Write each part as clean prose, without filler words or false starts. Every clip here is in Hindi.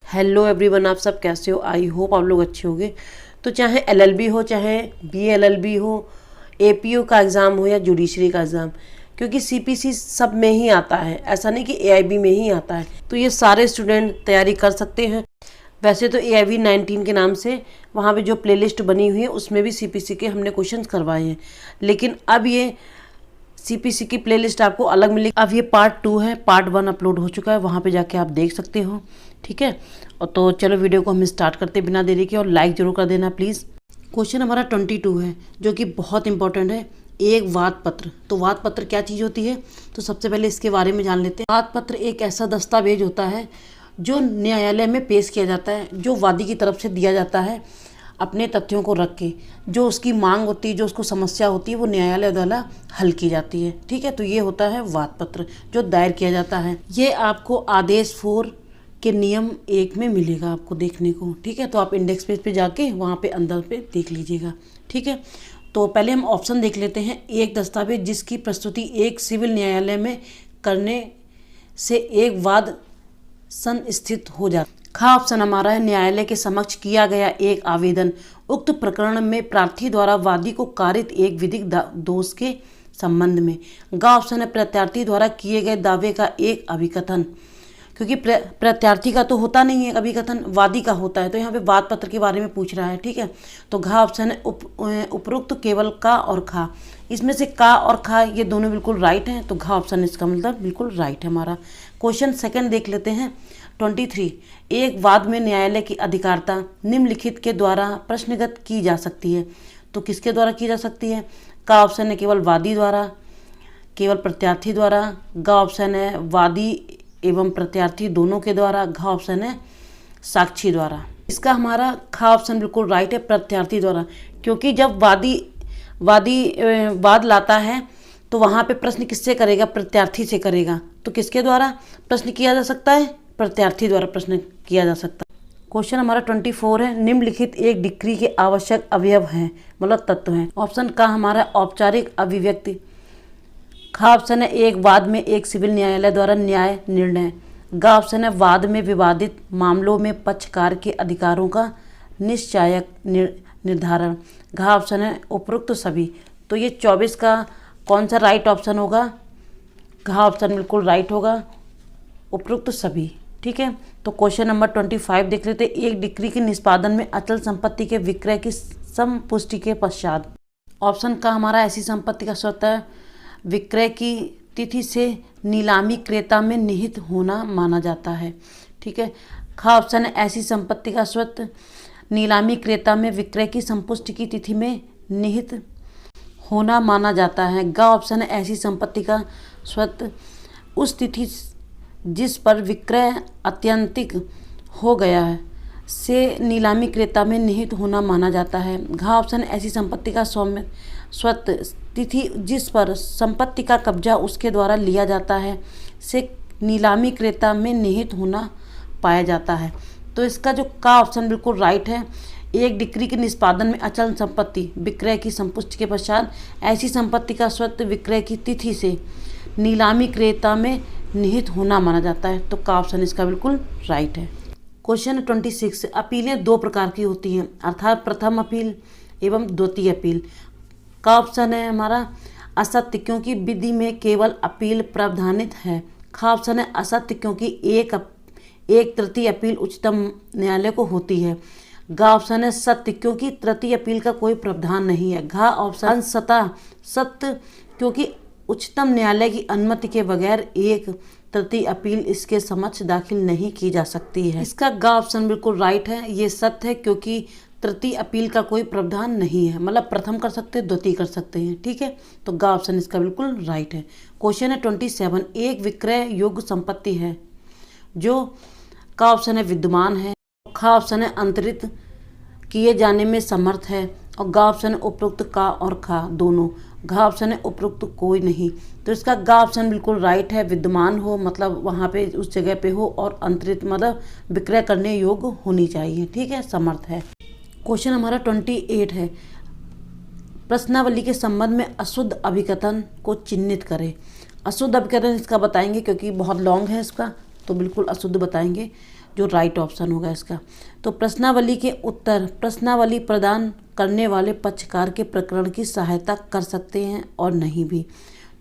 हेलो एवरीवन, आप सब कैसे हो? आई होप आप लोग अच्छे होंगे। तो चाहे एलएलबी हो, चाहे बीएलएलबी हो, एपीओ का एग्ज़ाम हो या जुडिशरी का एग्ज़ाम, क्योंकि सीपीसी सब में ही आता है, ऐसा नहीं कि एआईबी में ही आता है। तो ये सारे स्टूडेंट तैयारी कर सकते हैं। वैसे तो एआईबी 19 के नाम से वहाँ पे जो प्लेलिस्ट बनी हुई है उसमें भी सीपीसी के हमने क्वेश्चंस करवाए हैं, लेकिन अब ये सीपीसी की प्लेलिस्ट आपको अलग मिलेगी। अब ये पार्ट 2 है, पार्ट 1 अपलोड हो चुका है, वहाँ पे जाके आप देख सकते हो। ठीक है, और तो चलो वीडियो को हम स्टार्ट करते बिना देरी के, और लाइक जरूर कर देना प्लीज़। क्वेश्चन हमारा 22 है, जो कि बहुत इंपॉर्टेंट है। एक वाद पत्र। तो वाद पत्र क्या चीज़ होती है, तो सबसे पहले इसके बारे में जान लेते हैं। वाद पत्र एक ऐसा दस्तावेज होता है जो न्यायालय में पेश किया जाता है, जो वादी की तरफ से दिया जाता है अपने तथ्यों को रख के। जो उसकी मांग होती है, जो उसको समस्या होती है, वो न्यायालय द्वारा हल की जाती है। ठीक है, तो ये होता है वाद पत्र जो दायर किया जाता है। ये आपको आदेश 4 के नियम 1 में मिलेगा आपको देखने को। ठीक है, तो आप इंडेक्स पेज पे जाके वहाँ पे अंदर पे देख लीजिएगा। ठीक है, तो पहले हम ऑप्शन देख लेते हैं। एक दस्तावेज जिसकी प्रस्तुति एक सिविल न्यायालय में करने से एक वाद संस्थित हो जाता। खा ऑप्शन हमारा है, न्यायालय के समक्ष किया गया एक आवेदन उक्त प्रकरण में प्रार्थी द्वारा वादी को कारित एक विधिक दोष के संबंध में। गा ऑप्शन है, प्रत्यार्थी द्वारा किए गए दावे का एक अभिकथन, क्योंकि प्रत्यार्थी का तो होता नहीं है अभिकथन, वादी का होता है। तो यहाँ पे वाद पत्र के बारे में पूछ रहा है। ठीक है, तो घा ऑप्शन है, उपरोक्त केवल का और खा। इसमें से का और खा ये दोनों बिल्कुल राइट हैं, तो घा ऑप्शन इसका मतलब बिल्कुल राइट है हमारा। क्वेश्चन सेकंड देख लेते हैं। 23, एक वाद में न्यायालय की अधिकारता निम्नलिखित के द्वारा प्रश्नगत की जा सकती है। तो किसके द्वारा की जा सकती है? का ऑप्शन है केवल वादी द्वारा, केवल प्रत्यार्थी द्वारा। गा ऑप्शन है वादी एवं प्रत्यार्थी दोनों के द्वारा। घा ऑप्शन है साक्षी द्वारा। इसका हमारा खा ऑप्शन बिल्कुल राइट है, प्रत्यार्थी द्वारा, क्योंकि जब वादी वाद लाता है तो वहाँ पे प्रश्न किससे करेगा? प्रत्यार्थी से करेगा। तो किसके द्वारा प्रश्न किया जा सकता है? प्रत्यार्थी द्वारा प्रश्न किया जा सकता है। क्वेश्चन हमारा 24 है, निम्नलिखित एक डिक्री के आवश्यक अवयव हैं, मतलब तत्व हैं। ऑप्शन का हमारा औपचारिक अभिव्यक्ति। खा ऑप्शन है, एक वाद में एक सिविल न्यायालय द्वारा न्याय निर्णय। गा ऑप्शन है, वाद में विवादित मामलों में पक्षकार के अधिकारों का निश्चायक निर्धारण। घा ऑप्शन है, उपरोक्त सभी। तो ये 24 का कौन सा राइट ऑप्शन होगा? घा ऑप्शन बिल्कुल राइट होगा, उपरोक्त सभी। ठीक है, तो क्वेश्चन नंबर 25 देख लेते। एक डिक्री के निष्पादन में अचल संपत्ति के विक्रय की संपुष्टि के पश्चात। ऑप्शन का हमारा ऐसी संपत्ति का स्वतः विक्रय की तिथि से नीलामी क्रेता में निहित होना माना जाता है। ठीक है, खा ऑप्शन है, ऐसी संपत्ति का स्वतः नीलामी क्रेता में विक्रय की संपुष्टि की तिथि में निहित होना माना जाता है। गा ऑप्शन है, ऐसी संपत्ति का स्वतः उस तिथि जिस पर विक्रय अत्यंतिक हो गया है से नीलामी क्रेता में निहित होना माना जाता है। घा ऑप्शन, ऐसी संपत्ति का स्वतः तिथि जिस पर संपत्ति का कब्जा उसके द्वारा लिया जाता है से नीलामी क्रेता में निहित होना पाया जाता है। तो इसका जो का ऑप्शन बिल्कुल राइट है। एक डिक्री के निष्पादन में अचल संपत्ति विक्रय की संपुष्टि के पश्चात ऐसी संपत्ति का स्वतः विक्रय की तिथि से नीलामी क्रेता में निहित होना माना जाता है। तो का ऑप्शन इसका बिल्कुल राइट है। क्वेश्चन 26, अपीलें दो प्रकार की होती हैं, अर्थात प्रथम अपील एवं द्वितीय अपील। का ऑप्शन है हमारा असत्य, क्योंकि विधि में केवल अपील प्रावधानित है। खा ऑप्शन है असत्य, क्योंकि एक तृतीय अपील उच्चतम न्यायालय को होती है। गा ऑप्शन है सत्य, क्योंकि तृतीय अपील का कोई प्रावधान नहीं है। घा ऑप्शन सत्य, क्योंकि उच्चतम न्यायालय की अनुमति के बगैर एक तृतीय अपील इसके समक्ष दाखिल नहीं की जा सकती है। इसका गा ऑप्शन बिल्कुल राइट है, ये सत्य है, क्योंकि तृतीय अपील का कोई प्रावधान नहीं है, मतलब प्रथम कर सकते हैं, द्वितीय कर सकते हैं। ठीक है, तो गा ऑप्शन इसका बिल्कुल राइट है। क्वेश्चन है 27, एक विक्रय योग्य संपत्ति है जो का ऑप्शन है विद्यमान है, खा ऑप्शन है अंतरित किए जाने में समर्थ है, और गा ऑप्शन है उपरोक्त का और खा दोनों। घा ऑप्शन है उपरोक्त कोई नहीं। तो इसका गा ऑप्शन बिल्कुल राइट है, विद्यमान हो मतलब वहाँ पे उस जगह पे हो, और अंतरित मतलब विक्रय करने योग्य होनी चाहिए। ठीक है, समर्थ है। क्वेश्चन हमारा 28 है, प्रश्नावली के संबंध में अशुद्ध अभिकथन को चिन्हित करें। अशुद्ध अभिकथन इसका बताएंगे, क्योंकि बहुत लॉन्ग है इसका, तो बिल्कुल अशुद्ध बताएंगे। जो राइट ऑप्शन होगा इसका। तो प्रश्नावली के उत्तर प्रश्नावली प्रदान करने वाले पक्षकार के प्रकरण की सहायता कर सकते हैं और नहीं भी।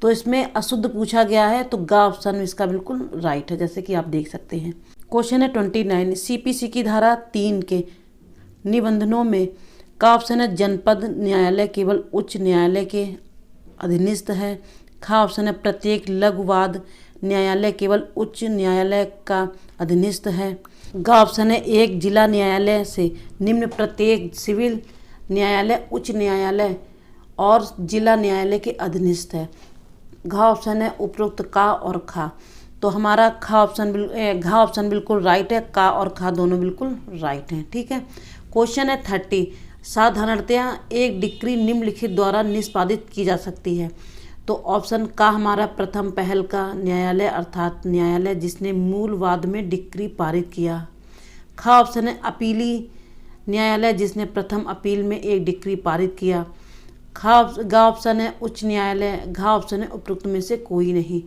तो इसमें अशुद्ध पूछा गया है, तो गा ऑप्शन इसका बिल्कुल राइट है, जैसे कि आप देख सकते हैं। क्वेश्चन है 29, सीपीसी की धारा 3 के निबंधनों में का ऑप्शन है जनपद न्यायालय केवल उच्च न्यायालय के अधीनस्थ है। खा ऑप्शन है प्रत्येक लघुवाद न्यायालय केवल उच्च न्यायालय का अधीनस्थ है। गा ऑप्शन है एक जिला न्यायालय से निम्न प्रत्येक सिविल न्यायालय उच्च न्यायालय और जिला न्यायालय के अधीनस्थ है। घा ऑप्शन है उपरोक्त का और खा। तो हमारा घा ऑप्शन बिल्कुल राइट है, का और खा दोनों बिल्कुल राइट हैं। ठीक है। क्वेश्चन है 30, साधारणतया एक डिक्री निम्नलिखित द्वारा निष्पादित की जा सकती है। तो ऑप्शन का हमारा प्रथम पहल का न्यायालय अर्थात न्यायालय जिसने मूल वाद में डिक्री पारित किया। खा ऑप्शन है अपीली न्यायालय जिसने प्रथम अपील में एक डिक्री पारित किया। गा ऑप्शन है उच्च न्यायालय। घा ऑप्शन है उपरोक्त में से कोई नहीं।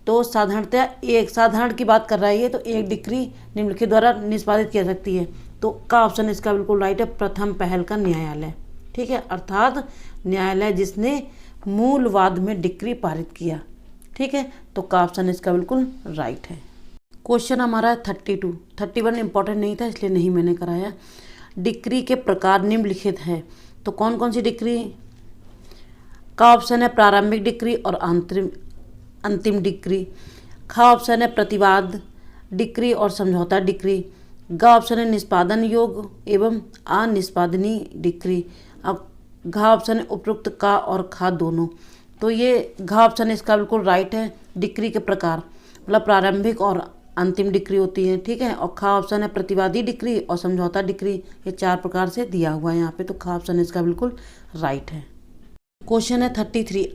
तो साधारणतया एक साधारण की बात कर रहा है ये, तो एक डिक्री निम्नलिखित द्वारा निष्पादित की जा सकती है। तो का ऑप्शन इसका बिल्कुल राइट है, प्रथम पहल का न्यायालय। ठीक है, अर्थात न्यायालय जिसने मूल वाद में डिक्री पारित किया। ठीक है, तो का ऑप्शन इसका बिल्कुल राइट है। क्वेश्चन हमारा है 32, 31 इंपॉर्टेंट नहीं था इसलिए नहीं मैंने कराया। डिक्री के प्रकार निम्नलिखित हैं, तो कौन कौन सी डिक्री? का ऑप्शन है प्रारंभिक डिक्री और अंतिम डिक्री। खा ऑप्शन है प्रतिवाद डिक्री और समझौता डिक्री। गा ऑप्शन है निष्पादन योग्य एवं अनिष्पादनीय डिक्री। अब घा ऑप्शन है उपरोक्त का और खा दोनों। तो ये घा ऑप्शन इसका बिल्कुल राइट है। डिक्री के प्रकार मतलब प्रारंभिक और अंतिम डिक्री होती है। ठीक है, और खा ऑप्शन है प्रतिवादी डिक्री और समझौता डिक्री। ये 4 प्रकार से दिया हुआ है यहाँ पे, तो खा ऑप्शन इसका बिल्कुल राइट है। क्वेश्चन है 33,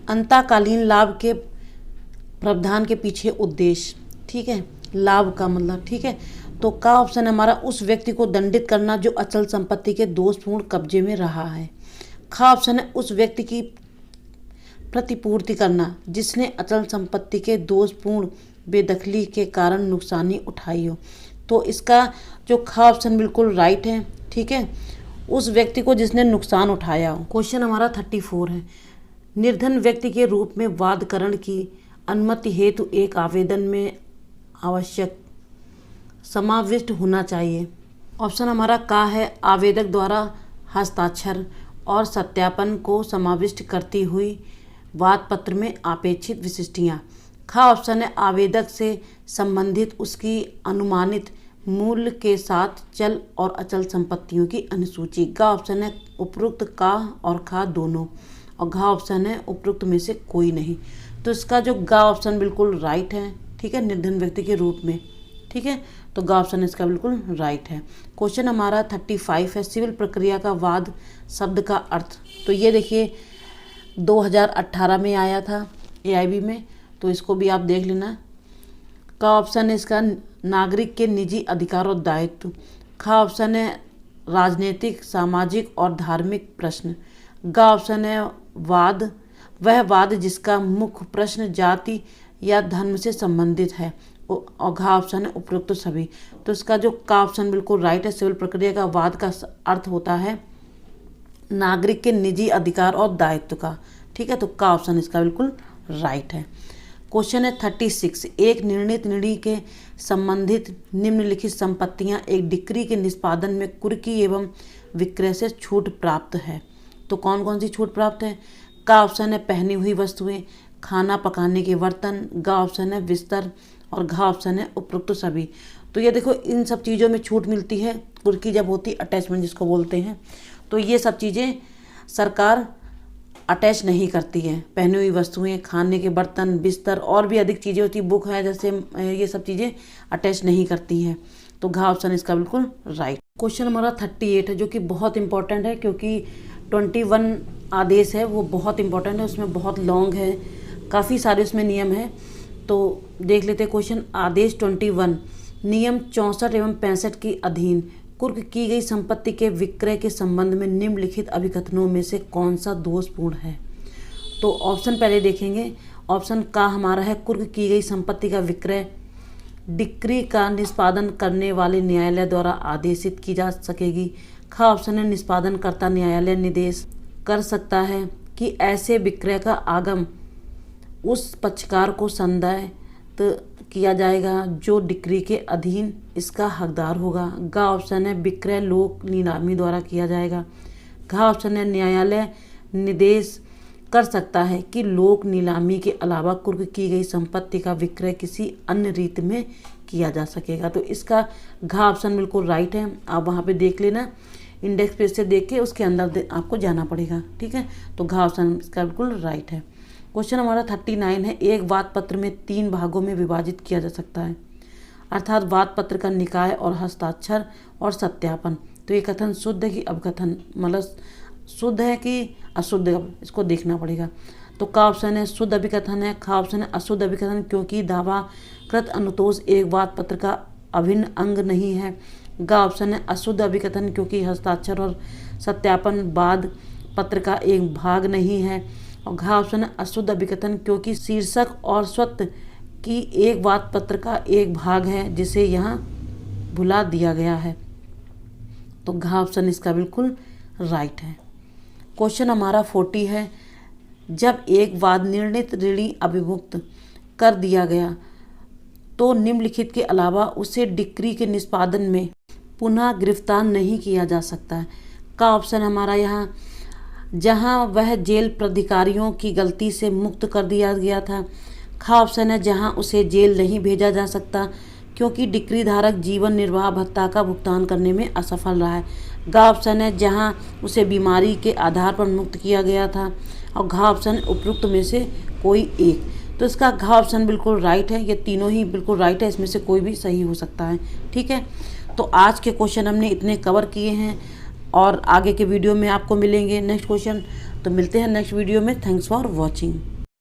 अंतःकालीन लाभ के प्रावधान के पीछे उद्देश्य। ठीक है, लाभ का मतलब। ठीक है, तो का ऑप्शन हमारा उस व्यक्ति को दंडित करना जो अचल संपत्ति के दोषपूर्ण कब्जे में रहा है। खा ऑप्शन है उस व्यक्ति की प्रतिपूर्ति करना जिसने अचल संपत्ति के दोषपूर्ण बेदखली के कारण नुकसानी उठाई हो। तो इसका जो खा ऑप्शन बिल्कुल राइट है। ठीक है, उस व्यक्ति को जिसने नुकसान उठाया हो। क्वेश्चन हमारा 34 है, निर्धन व्यक्ति के रूप में वादकरण की अनुमति हेतु एक आवेदन में आवश्यक समाविष्ट होना चाहिए। ऑप्शन हमारा का है आवेदक द्वारा हस्ताक्षर और सत्यापन को समाविष्ट करती हुई वाद पत्र में अपेक्षित विशिष्टियाँ। खा ऑप्शन है आवेदक से संबंधित उसकी अनुमानित मूल्य के साथ चल और अचल संपत्तियों की अनुसूची। गा ऑप्शन है उपरोक्त का और खा दोनों, और घा ऑप्शन है उपरोक्त में से कोई नहीं। तो इसका जो गा ऑप्शन बिल्कुल राइट है। ठीक है, निर्धन व्यक्ति के रूप में। ठीक है, तो गा ऑप्शन इसका बिल्कुल राइट है। क्वेश्चन हमारा 35 है, सिविल प्रक्रिया का वाद शब्द का अर्थ। तो ये देखिए 2018 में आया था AIB में, तो इसको भी आप देख लेना। का ऑप्शन है इसका नागरिक के निजी अधिकार और दायित्व। खा ऑप्शन है राजनीतिक सामाजिक और धार्मिक प्रश्न। गा ऑप्शन है वाद वह वाद जिसका मुख्य प्रश्न जाति या धर्म से संबंधित है, और घा ऑप्शन है उपरोक्त सभी। तो इसका जो का ऑप्शन बिल्कुल राइट है। सिविल प्रक्रिया का वाद का अर्थ होता है नागरिक के निजी अधिकार और दायित्व का। ठीक है, तो का ऑप्शन इसका बिल्कुल राइट है। क्वेश्चन है 36, एक निर्णीत निर्णय के संबंधित निम्नलिखित संपत्तियां एक डिक्री के निष्पादन में कुर्की एवं विक्रय से छूट प्राप्त है। तो कौन कौन सी छूट प्राप्त है? का ऑप्शन है पहनी हुई वस्तुएं, खाना पकाने के बर्तन। गा ऑप्शन है बिस्तर, और घा ऑप्शन है उपरोक्त सभी। तो ये देखो इन सब चीज़ों में छूट मिलती है। कुर्की जब होती अटैचमेंट जिसको बोलते हैं, तो ये सब चीज़ें सरकार अटैच नहीं करती है। पहनी हुई वस्तुएं, खाने के बर्तन, बिस्तर और भी अधिक चीज़ें होती, बुक है जैसे, ये सब चीज़ें अटैच नहीं करती हैं। तो घा ऑप्शन इसका बिल्कुल राइट। क्वेश्चन हमारा 38 है, जो कि बहुत इंपॉर्टेंट है क्योंकि 21 आदेश है वो बहुत इंपॉर्टेंट है। उसमें बहुत लॉन्ग है, काफ़ी सारे उसमें नियम है। तो देख लेते हैं क्वेश्चन। आदेश 21 नियम 64 एवं 65 के अधीन कुर्क की गई संपत्ति के विक्रय के संबंध में निम्नलिखित अभिकथनों में से कौन सा दोषपूर्ण है? तो ऑप्शन पहले देखेंगे। ऑप्शन का हमारा है कुर्क की गई संपत्ति का विक्रय डिक्री का निष्पादन करने वाले न्यायालय द्वारा आदेशित की जा सकेगी। ख ऑप्शन है निष्पादनकर्ता न्यायालय निर्देश कर सकता है कि ऐसे विक्रय का आगम उस पक्षकार को संदाय किया जाएगा जो डिक्री के अधीन इसका हकदार होगा। ग ऑप्शन है विक्रय लोक नीलामी द्वारा किया जाएगा। घ ऑप्शन है न्यायालय निर्देश कर सकता है कि लोक नीलामी के अलावा कुर्क की गई संपत्ति का विक्रय किसी अन्य रीति में किया जा सकेगा। तो इसका घ ऑप्शन बिल्कुल राइट है। आप वहाँ पे देख लेना, इंडेक्स पेज से देख के उसके अंदर आपको जाना पड़ेगा, ठीक है। तो घ ऑप्शन इसका बिल्कुल राइट है। क्वेश्चन हमारा 39 है, एक वाद पत्र में 3 भागों में विभाजित किया जा सकता है, अर्थात वाद पत्र का निकाय और हस्ताक्षर और सत्यापन। तो ये कथन शुद्ध है कि अवकथन, मतलब शुद्ध है कि अशुद्ध, इसको देखना पड़ेगा। तो का ऑप्शन है शुद्ध अभिकथन है। खा ऑप्शन है अशुद्ध अभिकथन, क्योंकि दावाकृत अनुतोष एक वाद पत्र का अभिन्न अंग नहीं है। गा ऑप्शन है अशुद्ध अभिकथन, क्योंकि हस्ताक्षर और सत्यापन वाद पत्र का एक भाग नहीं है। और घा ऑप्शन है अशुद्ध अभिकथन, क्योंकि शीर्षक और स्वत्व की एक वाद पत्र का एक भाग है जिसे यहाँ भुला दिया गया है। तो घा ऑप्शन इसका बिल्कुल राइट है। क्वेश्चन हमारा 40 है, जब एक वाद निर्णीत ऋणी अभिमुक्त कर दिया गया तो निम्नलिखित के अलावा उसे डिक्री के निष्पादन में पुनः गिरफ्तार नहीं किया जा सकता है। का ऑप्शन हमारा यहाँ जहाँ वह जेल प्राधिकारियों की गलती से मुक्त कर दिया गया था। खा ऑप्शन है जहाँ उसे जेल नहीं भेजा जा सकता क्योंकि डिक्री धारक जीवन निर्वाह भत्ता का भुगतान करने में असफल रहा है। गा ऑप्शन है जहाँ उसे बीमारी के आधार पर मुक्त किया गया था। और घा ऑप्शन उपयुक्त में से कोई एक। तो इसका घा ऑप्शन बिल्कुल राइट है। ये तीनों ही बिल्कुल राइट है, इसमें से कोई भी सही हो सकता है, ठीक है। तो आज के क्वेश्चन हमने इतने कवर किए हैं और आगे के वीडियो में आपको मिलेंगे नेक्स्ट क्वेश्चन। तो मिलते हैं नेक्स्ट वीडियो में। Thanks for watching.